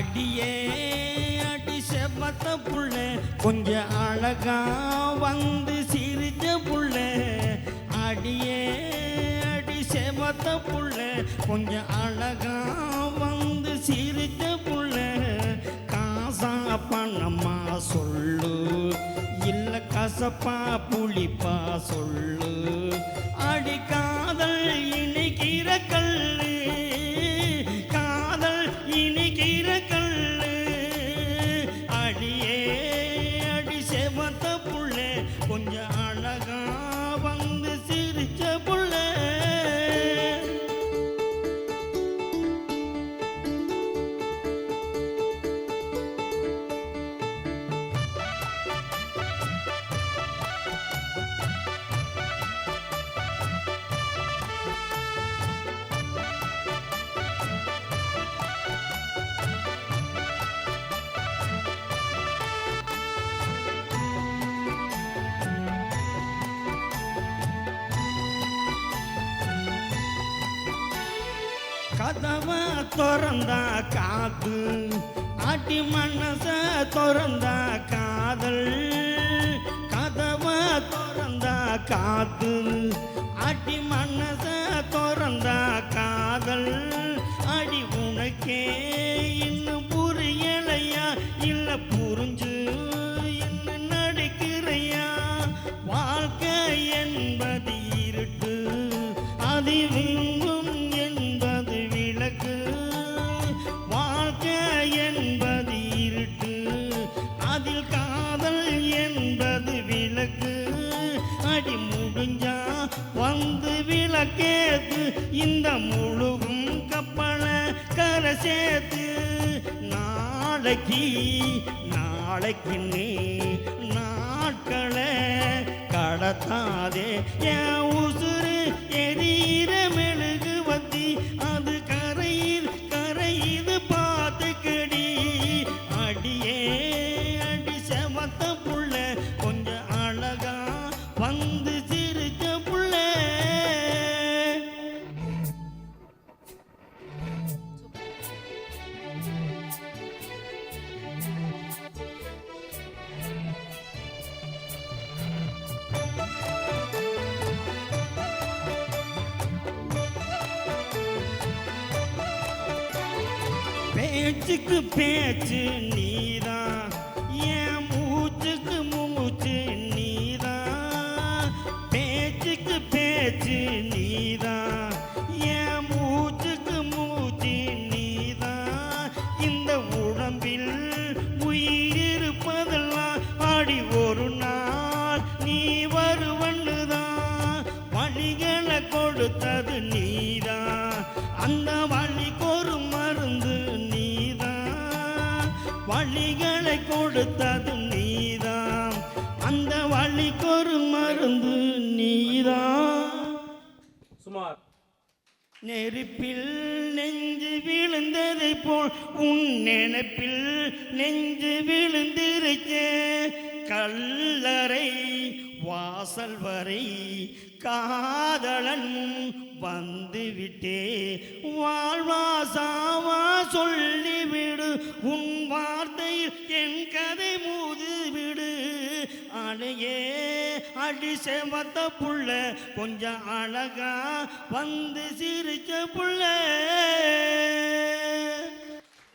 அடியே அடி செவத்த புள்ள கொஞ்சம் அழகா வந்து சிரிச்ச புள்ள அடியே அடி செவத்த புள்ள கொஞ்சம் அழகா வந்து சிரிச்ச புள்ள காசா பணமா சொல்லு இல்ல கசப்பா புளிப்பா சொல்லு அடி காதல் இனிக்கிற கல்லு காதல் இனிக்கிற கல்லு அடியே அடி செவத்த புள்ள கொஞ்சம் அழகா வந்து சிரிச்ச புள்ள கதவ திறந்தா காத்து அடி மனச திறந்தா காதல் கதவ திறந்தா காத்து அடி மனச திறந்தா காதல் அடி உனக்கே இன்னும் புரியலையா இல்ல புரிஞ்சு இன்னும் நடிக்கிறையா வாழ்க்கை என்பது இருட்டு அதிவிங்கும் என்பது விளக்கு வாழ்க்கை என்பது இருட்டு அதில் காதல் என்பது விளக்கு அடி முடிஞ்சா வந்து விளக்கேத்து இந்த முழுகும் கப்பல கரை சேர்த்து நாளைக்கு நாளைக்கு நீ நாட்களை கடத்தாதே என் உசுறு எரியிற மெழுகு வத்தி அது கரையுது பார்த்துக்கடி அடியே அடி செவத்த புள்ள கொஞ்சம் அழகா வந்து சிரிச்ச புள்ள பேச்சுக்கு பேச்சு நீதான் என் மூச்சுக்கு மூச்சு நீதான் பேச்சுக்கு பேச்சு நீதான் என் மூச்சுக்கு மூச்சு நீதான் இந்த உடம்பில் உயிர் இருப்பதெல்லாம் ஆடி ஒரு நாள் நீ வருவன்னுதான் வழிகளை கொடுத்தது நீதான் அந்த வழிக்கு ஒரு மருந்து வழிகளை கொடுத்தது நீதான் அந்த வழிக்கு ஒரு மருந்து நீதான் சுமார் நெருப்பில் நெஞ்சு விழுந்ததை போல் உன் நினைப்பில் நெஞ்சு விழுந்திருச்சே கல்லறை வாசல் வரை காதலன் வந்து விட்டே வாழ்வா சாவா சொல்லிவிடு உன் வார்த்தையில் என் கதை மூது விடு அணையே அடி செவத்த புள்ள கொஞ்சம் அழகா வந்து சிரிச்ச புள்ள